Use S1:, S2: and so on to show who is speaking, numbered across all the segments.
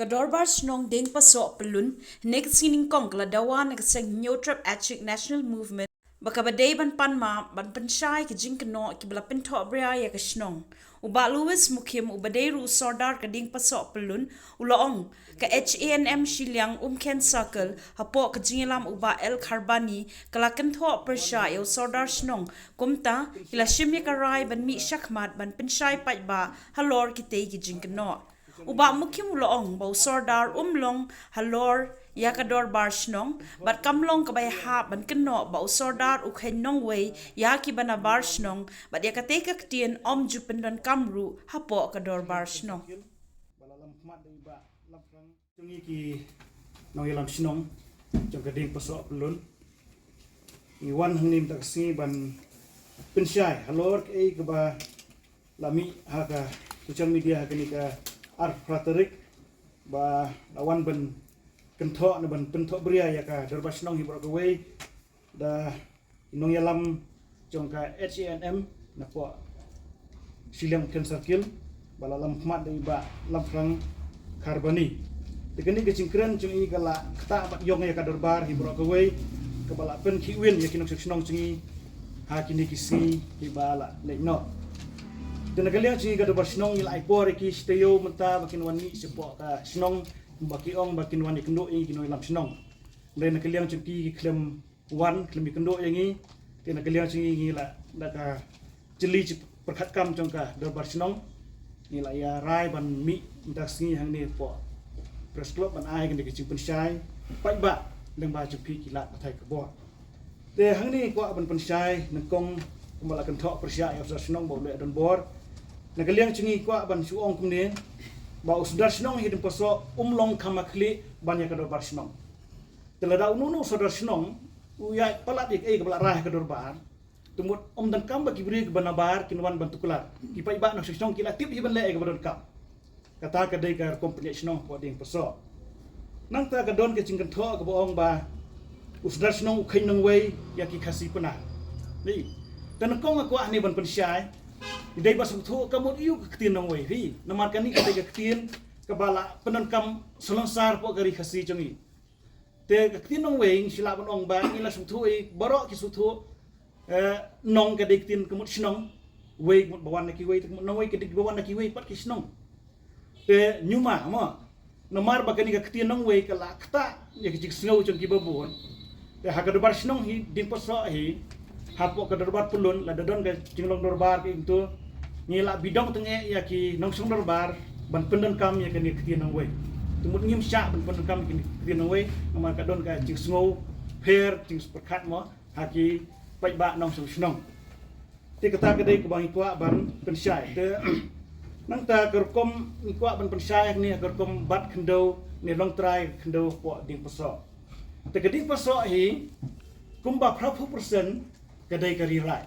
S1: Kadorbar snong ding paso pelun nek sining kong kala dawa nek seng Neotrap Achik National Movement baka badai ban panma ban pensyai ke jing keno ki bala pento bria ya ke snong uba Louis Mukim ubadai ru sordar ke ding paso pelun ulaong ke HANM Shiliang Ken Circle hapo ke jingilam uba El Kharbani kala kento persya yo sordar snong kumta ila shimya karai ban mi shakmat ban pensyai ba halor ki tei ki jing keno uba mukim uloong bau sordar umlong halor yakador bar snong bat kamlong kabay ha ban keno bau sordar ukhen nong wei yaki bana bar snong bat yakate kaktien om jupen don kamru hapo kador bar snong
S2: balalam khmat dei ba lamprang chungi ki nong yalam snong jong kading pasok pelun iwan hangnim taksi ban pensyai halor ke ke ba lami ha ka social media ha ni ka art praterik ba lawan ban kentho na ban pentho bria ya ka dorbas nong hi brok away da nong yalam jong ka HANM na po Shiliang Ken Circle bala lam khmat dei ba lamprang Kharbani tegani ke cingkren chung i kala kta bat yong ya ka dorbar hi brok away ke bala pen ki win ya kinong seknong chung i ha kini kisi hi bala le no dan kalian sini kada bersenong ilai por ki steo menta bakin wani sepo ka senong baki ong bakin wani kendo i kino lam senong dan kalian cuki klem wan klem kendo yang i dan kalian sini ngila daka jeli perkat kam jongka dar bersenong ngila ya rai ban mi dak sini hang ni po press club ban ai kan dikicing pensyai pai ba leng ba cuki kilat patai ke bo de hang ni ko ban pensyai nengkong kumalakan thok persya ya senong bo le don bor Nagaliang cungi kwa ban suong kumne ba usdar snong hidin poso umlong kamakli banyak kador bar snong telada ununu sodar snong uya palat ik ke bala rah kador bar tumut dan kam bagi beri ke banabar kinwan bantu kular kipai ba nak snong kila tip hiban le ke badon kam kata kadai ka kompeni snong po ding poso nang ta kadon ke cingkan tho ke boong ba usdar snong ukhain nang wei ya ki khasi puna ni tan kong ko ani ban pensyai Idai basuk thu kamut iu ketin nang wei hi namar kani kadai ketin kabala penankam selansar po gari khasi chongi te ketin nang wei sila ban ong ba ila suk thu i borok ki suk thu nong kadai ketin kamut snong wei mut bawan ki wei nang wei kadai bawan ki wei pat ki snong te nyuma mo namar bakani ketin nang wei kala kta ya ki snong chongi babon te hakadubar snong hi din poso hi hapo ka dorbar pulun la dadon ka jinglong dorbar ki itu ngila bidong tenge ya ki nongsong dorbar ban pendan kam ya kani kiti nang wei tumut ngim sha ban pendan kam kiti nang wei amar ka don ka jing sngo pher jing perkat mo haki pai ba nongsong snong ti kata ka dei ko bang ikwa ban pensyai te nang ta kerkom ikwa ban pensyai ni kerkom bat khendo ni long trai khendo po ding poso te keding poso hi kumba prapu persen kadai kari rai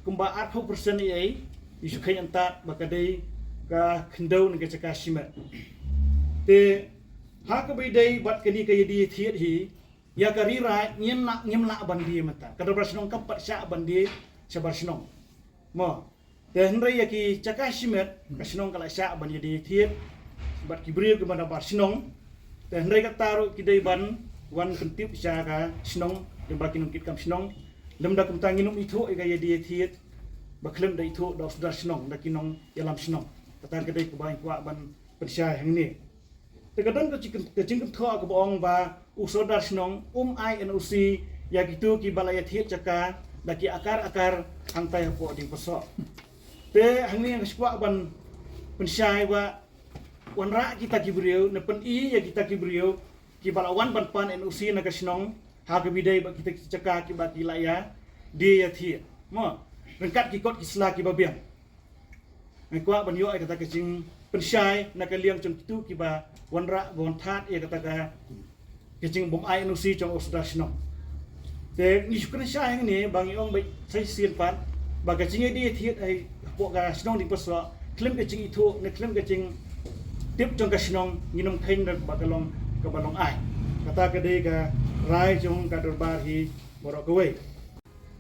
S2: kumba 80% ni ai isu kai antat bakadai ka khndau ni ka chaka shimat te ha ka bai dai bat kani ka yadi thiet hi ya kari rai nyem la bandi mata ka do brasnong ka pat sha bandi sabar snong mo te hnrai ya ki chaka shimat ka snong kala sha bandi di thiet bat ki bri ka banda bar snong te hnrai ka taru ki dai ban wan kentip sha ka snong de bakin kit kam snong lemda kum tanginum itu ega yadi thiet baklem da itu da sudar snong da kinong yalam snong katan kedai ku bain kwa ban pensyai hang ni te kadan ko cingkem tho ko bong ba usodar snong ai nuc ya gitu ki balaya thiet chaka da ki akar hang tai po ding poso te hang ni ang skwa ban pensyai wa wanra kita ki brio ne pen I ya kita ki brio ki balawan ban pan nuc na ka snong ha ke bidai ba kita cakap ki ba ki laya dia ya thi mo rengkat ki kot ki sla ki babiang ai kwa ban yo ai kata ke jing pensyai na ka liang chung tu ki ba wanra bon that ya kata ka ke jing bom ai no si chung osda sno te ni shukran syai ni bang yong bai sai sin pat ba ka jing dia thi ai po ka sno di poso klem ke jing itu ne klem ke jing tip chung ka sno nginom khain ba ka long ka balong ai kata ke de ka rai chung ka dorbar hi borok away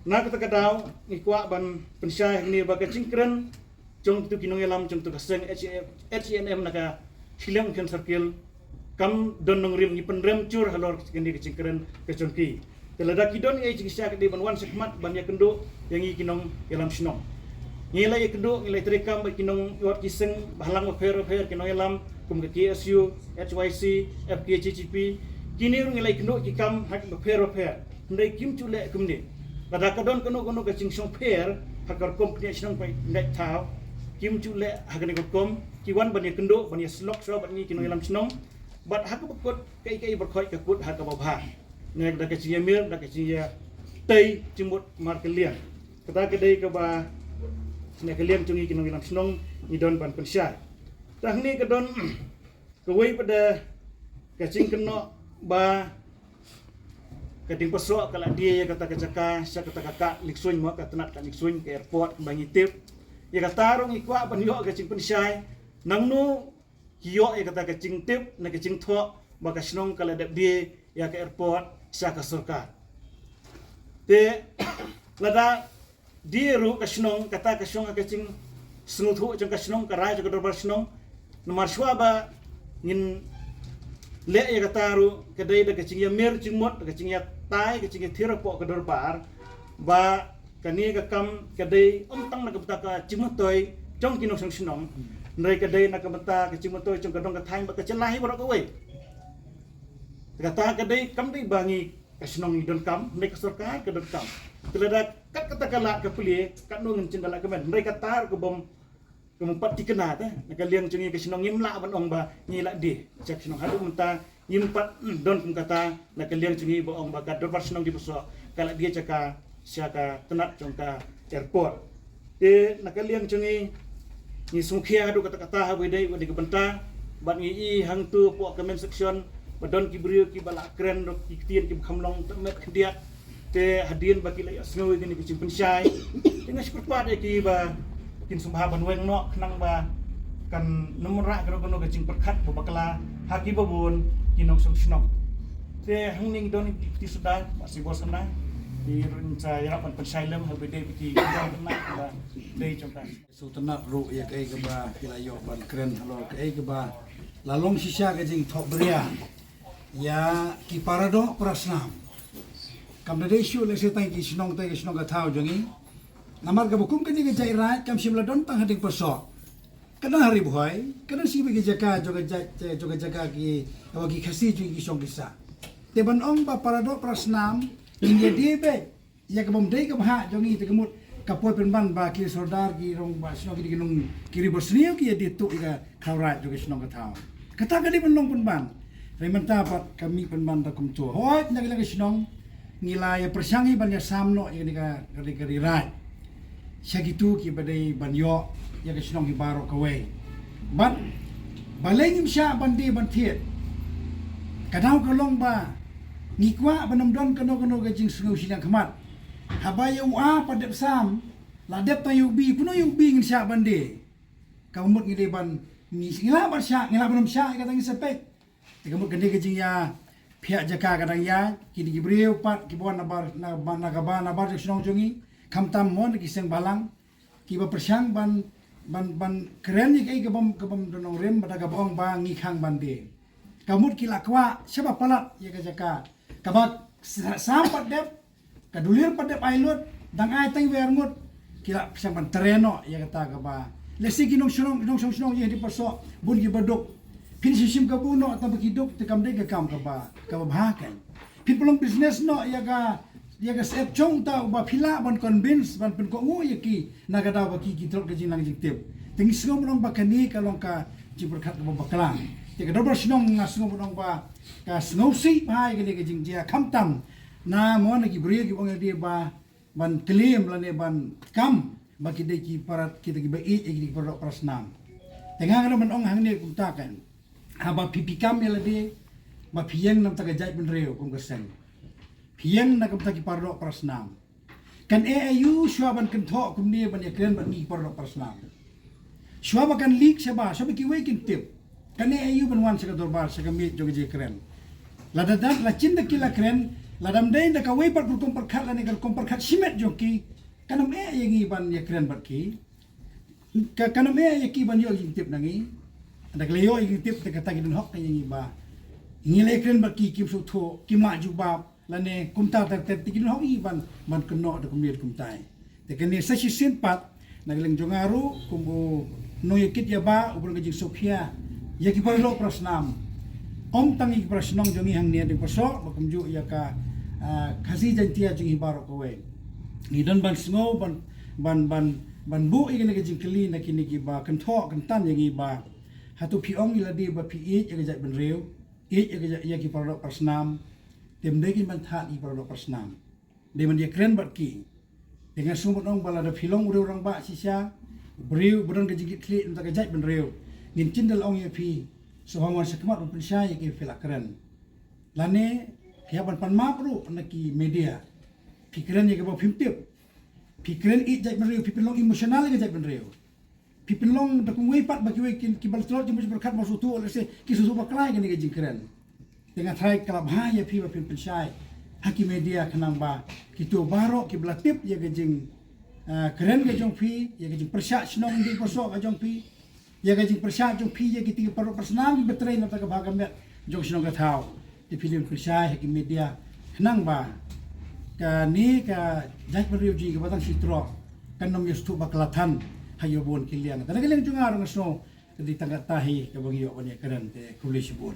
S2: na kata kadau ikwa ban pensyai ni ba ka cingkren chung tu kinong yalam chung tu kaseng HANM na ka silang kan circle kam don nong rim ni penrem cur halor kendi kecingkeren kecongki telada kidon ai cingsia kedi banwan sekmat banyak kendo yang i kinong yalam sinong ngilai kendo ngilai terekam kinong yot kiseng bahalang fair kinong yalam kum ke KSU HYC FKCCP kini ngilai kendo kikam hak fair ndai kim chule kumni pada kadon kono ke cingsong fair hakar kom kni sinong pai nek tau kim chule hakani kom kiwan banyak kendo banyak slok so banyak kinong yalam sinong bat hak bekut kai berkhoi ke kut hak babha nek da kecinya mir da kecinya tei cimut mar kalian kata kedai ke ba nek kalian cungi kinong ilam senong ni don ban pensyai tah ni ke don kewei pada kecing keno ba kading pesok kala dia kata kecaka sia kata kakak liksuin mo kata nak liksuin ke airport bangi tip ya kata rong ikwa ban yo kecing pensyai nang nu hiyo ya kata kecing tip na kecing tho ba kasnong kala dap dia ya ke airport sia ka sarkar te lada dia ru kasnong kata kasnong kecing senguthu jang kasnong karai jang dorbar snong nomor swaba ngin le ya kata ru kedai da kecing ya mer jingmot kecing ya tai kecing ya thirapo ke dorbar ba kani ka kam kedai tang na ka ka cimutoi jong kinong sang snong nrai kedai na ka mata kecing motoi jong kadong ka thai ba ka celahi borok ka wei kata kedai kam dei bangi kasnong idon kam nek sarkar ke don kam telada kat kata kala ke puli kat nung cendala ke men mereka tar ke bom ke empat dikena ta nak liang cungi kasnong imla ban ong ba ngila di cek snong hadu menta impat don kum kata nak liang cungi ba ong ba kat dor snong di besok kala dia caka siaka tenat jongka airport nak liang cungi ni sungkhia hadu kata-kata hawe dei wa di kebenta ban ngi hang tu po comment section badon ki brio ki bala kren ro ki tien ki khamlong temet khdiat te hadien baki lai asngoi gini ki simpen syai dengan seperpat ki ba kin sumbha ban weng no knang ba kan nomra kro kono ke cing perkhat bo bakala haki babun kinong song snong te hangning don ti sudan masih bosana di renca ya pan pensailem habe de ki don na ba dei chongka
S3: sultanat ro ya kai ke ba kilayo ban kren halo kai ke ba lalong sisa ke jing thok bria ya ki parado prasnam kam de isu le se tai ki snong ka thau jongi namar ka bukum ke ni jai rai kam simla don tang hadik posok kadang hari boy kadang si bagi jaka joga jaka ki bagi khasi ju ki song kisa te ban ong ba parado prasnam ni dia be ya ka bom dei ka ha jongi te kemut kapoi penban ba ki sordar ki rong ba snong ki nong kiri bosnio ki ya tu ka khawrat joga snong ka thau kata ka di penong penban Rementa pat kami penban ta kum tu. Hoi nak lagi sinong ngilai persangi banyak samno yang dika rai. Segitu ki badai banyo yang sinong ki baro kawe. But balengim sya bandi bantiet. Kadau kalong ba ngikwa banamdon kano gajing sungu sinang kemat. Habaya ua padep sam ladep ta yubi kuno yubi ngin sya bandi. Kamut ngide ban ngila bar sya ngila banam sya kata ngisepek. Kamu kene kecing ya pihak jaka kadang ya kini gibreu pat kibuan nabar nabar senong jongi kam tam mon kiseng balang kiba persang ban keren ni kai kebom donong rem pada kabong bang ngikang bande kamut kila kwa siapa palat ya jaka kabak sampat dep kadulir padep ailut dang ai tang wermut kila persang ban tereno ya kata kaba lesi kinong senong ya di persok bun gibaduk Pin sisim ka buno at bakidok te kamde ka kam ka ba bahakan. Pin pelong business no ya ka sep chong ta ba phila ban convince ban pin ko ngo yaki nagada ba ki trok ka jinang jiktip. Tingis ngo monong ba kani ka long ka jiberkhat ka baklang. Te ka dobar sinong ngasngo monong ba ka snowsi ba ka ka jingjia kamtam na mo na ki brio ki bong dia ba ban claim la ne ban kam ba ki de ki parat ki ki ba ki parat prasnam. Tengah ka man ong hang ne kumtakan. Haba pipikam ya ladi ma pieng nam taga jai benreo kum keseng pieng na kum taki pardo prasnam kan AIU swaban kan tho kum ni ban yakren ban ni pardo prasnam swaba kan leak saba sabi ki wekin tip kan AIU ban wan saka dorbar saka mi jogi je kren ladadan la cinda kila kren ladam dei da ka we par kum par khat la ne kum par khat simet joki kanam yangi ban yakren bat ki kanam yaki ban yo tip nangi Ada kelayo ing tip te kata gidun hok yang iba. Ngile kren baki kim su tho kim ma ju bab lane kumta ta te gidun hok iban man keno da kumir kumtai. Te kene sa si sin pat nagleng jongaru kumbu no yakit ya ba ubur gajing Sophia ya ki parlo prasnam. Om tangi prasnong jongi hang nia de pasok bakumju ya ka kasi jantia jongi baro kowe. Ngidon ban sngo ban bu igene gajing keli na kini ki ba kan tho kan tan yang iba. Hatu piong ila di ba pi ya gajak ben reu ya gajak ya ki parlo prasnam tem degin ban tha i parlo prasnam. De man dia keren bat ki dengan sumut ong bala da pilong ureu orang ba sisa beriu budan gajik kli untuk gajak ben reu ngin cindel ong ya pi so hawan sekmat ben syai ki fela keren lane hiaban pan ma pru naki media pikiran ya ke ba pimtip pikiran i jak ben reu pipilong emosional gajak ben reu pipilong da kungwe pat bagi we ki bal trot jemu berkat masu tu oleh se ki susu baklai gani gajik keren dengan trai kalab ha ya pi ba pim syai haki media kenang ba kitu baro ki belatip ya gajing keren gajong pi ya gajing persyak snong di posok gajong pi ya gajing persyak jong pi ya kiti paro personal betrai na ta bagam ya jong snong gathau di film persyak haki media kenang ba ka ni ka jaj beriu ji ka batang sitro kanom yestu baklatan hayo bon kilian ta nagaling jungar ngasno di tangga tahi ka bagyo kanya keren te kulisibon